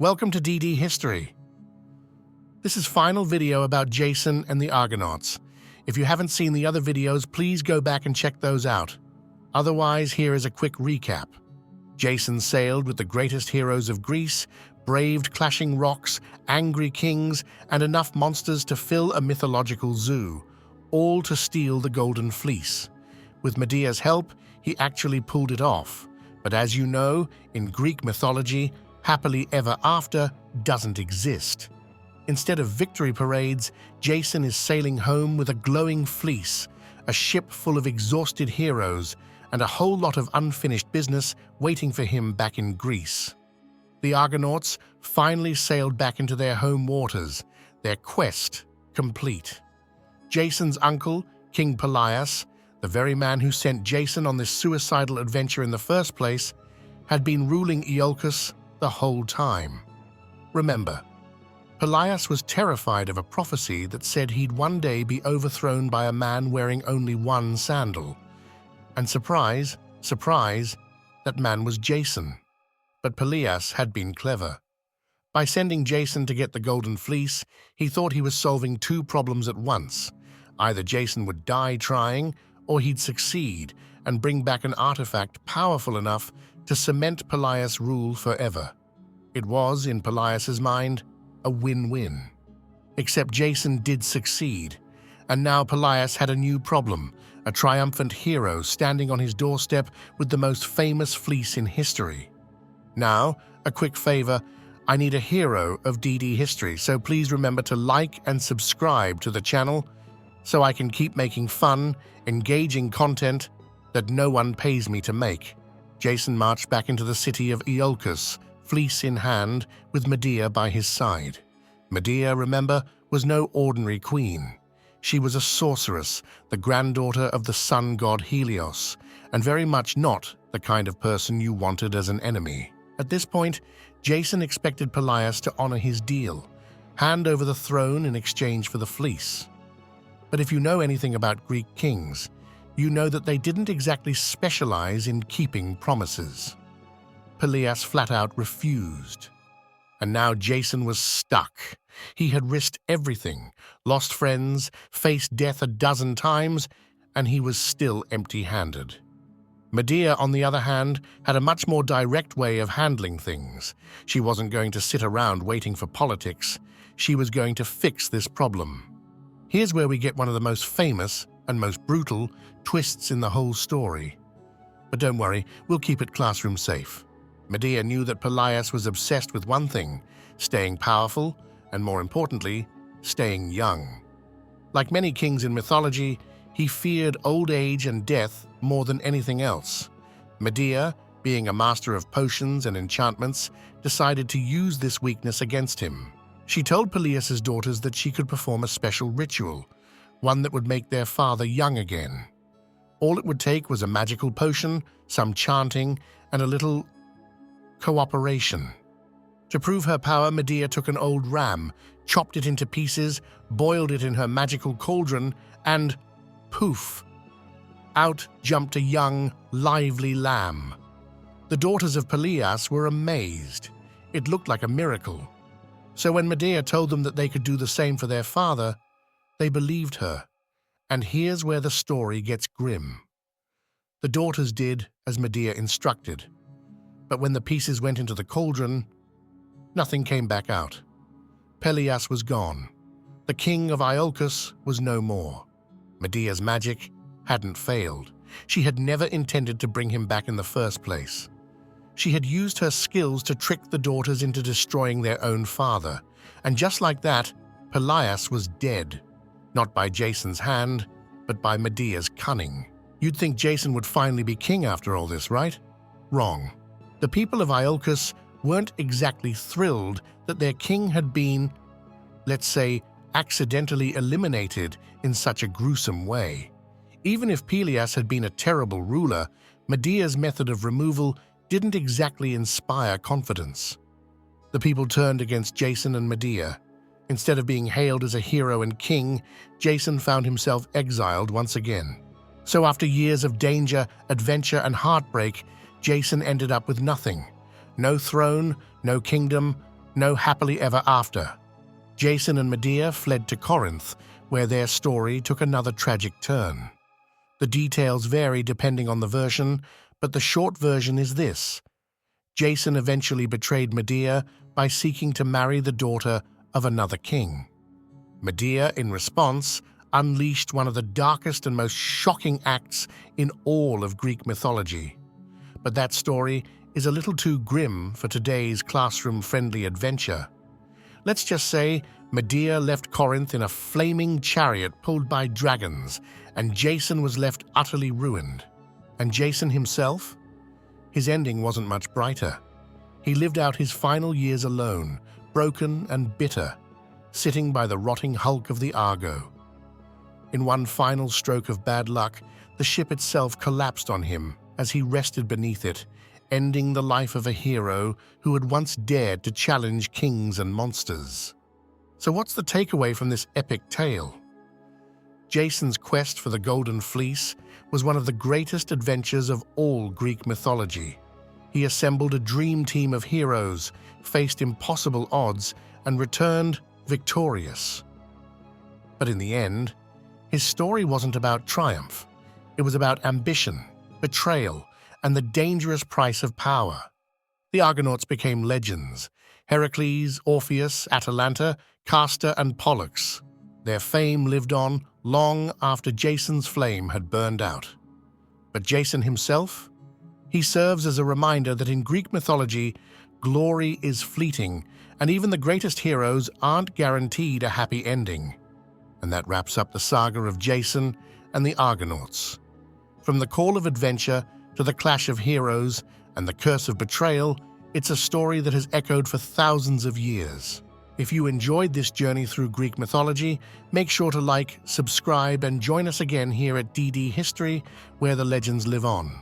Welcome to DD History. This is final video about Jason and the Argonauts. If you haven't seen the other videos, please go back and check those out. Otherwise, here is a quick recap. Jason sailed with the greatest heroes of Greece, braved clashing rocks, angry kings, and enough monsters to fill a mythological zoo, all to steal the Golden Fleece. With Medea's help, he actually pulled it off. But as you know, in Greek mythology, happily ever after doesn't exist. Instead of victory parades, Jason is sailing home with a glowing fleece, a ship full of exhausted heroes, and a whole lot of unfinished business waiting for him back in Greece. The Argonauts finally sailed back into their home waters, their quest complete. Jason's uncle, King Pelias, the very man who sent Jason on this suicidal adventure in the first place, had been ruling Iolcus the whole time. Remember, Pelias was terrified of a prophecy that said he'd one day be overthrown by a man wearing only one sandal. And surprise, surprise, that man was Jason. But Pelias had been clever. By sending Jason to get the Golden Fleece, he thought he was solving two problems at once. Either Jason would die trying, or he'd succeed and bring back an artifact powerful enough to cement Pelias' rule forever. It was, in Pelias' mind, a win-win. Except Jason did succeed, and now Pelias had a new problem, a triumphant hero standing on his doorstep with the most famous fleece in history. Now, a quick favor, I need a hero of DD history, so please remember to like and subscribe to the channel so I can keep making fun, engaging content that no one pays me to make. Jason marched back into the city of Iolcus, fleece in hand, with Medea by his side. Medea, remember, was no ordinary queen. She was a sorceress, the granddaughter of the sun god Helios, and very much not the kind of person you wanted as an enemy. At this point, Jason expected Pelias to honor his deal, hand over the throne in exchange for the fleece. But if you know anything about Greek kings, you know that they didn't exactly specialize in keeping promises. Pelias flat out refused. And now Jason was stuck. He had risked everything, lost friends, faced death a dozen times, and he was still empty-handed. Medea, on the other hand, had a much more direct way of handling things. She wasn't going to sit around waiting for politics. She was going to fix this problem. Here's where we get one of the most famous and most brutal twists in the whole story. But don't worry, we'll keep it classroom safe. Medea knew that Pelias was obsessed with one thing, staying powerful, and more importantly, staying young. Like many kings in mythology, he feared old age and death more than anything else. Medea, being a master of potions and enchantments, decided to use this weakness against him. She told Pelias' daughters that she could perform a special ritual, one that would make their father young again. All it would take was a magical potion, some chanting, and a little cooperation. To prove her power, Medea took an old ram, chopped it into pieces, boiled it in her magical cauldron, and poof! Out jumped a young, lively lamb. The daughters of Pelias were amazed. It looked like a miracle. So when Medea told them that they could do the same for their father, they believed her. And here's where the story gets grim. The daughters did as Medea instructed. But when the pieces went into the cauldron, nothing came back out. Pelias was gone. The king of Iolcus was no more. Medea's magic hadn't failed. She had never intended to bring him back in the first place. She had used her skills to trick the daughters into destroying their own father. And just like that, Pelias was dead. Not by Jason's hand, but by Medea's cunning. You'd think Jason would finally be king after all this, right? Wrong. The people of Iolcus weren't exactly thrilled that their king had been, let's say, accidentally eliminated in such a gruesome way. Even if Pelias had been a terrible ruler, Medea's method of removal didn't exactly inspire confidence. The people turned against Jason and Medea. Instead of being hailed as a hero and king, Jason found himself exiled once again. So after years of danger, adventure, and heartbreak, Jason ended up with nothing. No throne, no kingdom, no happily ever after. Jason and Medea fled to Corinth, where their story took another tragic turn. The details vary depending on the version, but the short version is this. Jason eventually betrayed Medea by seeking to marry the daughter of another king. Medea, in response, unleashed one of the darkest and most shocking acts in all of Greek mythology. But that story is a little too grim for today's classroom-friendly adventure. Let's just say Medea left Corinth in a flaming chariot pulled by dragons, and Jason was left utterly ruined. And Jason himself? His ending wasn't much brighter. He lived out his final years alone, broken and bitter, sitting by the rotting hulk of the Argo. In one final stroke of bad luck, the ship itself collapsed on him as he rested beneath it, ending the life of a hero who had once dared to challenge kings and monsters. So what's the takeaway from this epic tale? Jason's quest for the Golden Fleece was one of the greatest adventures of all Greek mythology. He assembled a dream team of heroes, faced impossible odds, and returned victorious. But in the end, his story wasn't about triumph. It was about ambition, betrayal, and the dangerous price of power. The Argonauts became legends: Heracles, Orpheus, Atalanta, Castor, and Pollux. Their fame lived on long after Jason's flame had burned out. But Jason himself? He serves as a reminder that in Greek mythology, glory is fleeting, and even the greatest heroes aren't guaranteed a happy ending. And that wraps up the saga of Jason and the Argonauts. From the call of adventure to the clash of heroes and the curse of betrayal, it's a story that has echoed for thousands of years. If you enjoyed this journey through Greek mythology, make sure to like, subscribe, and join us again here at DD History, where the legends live on.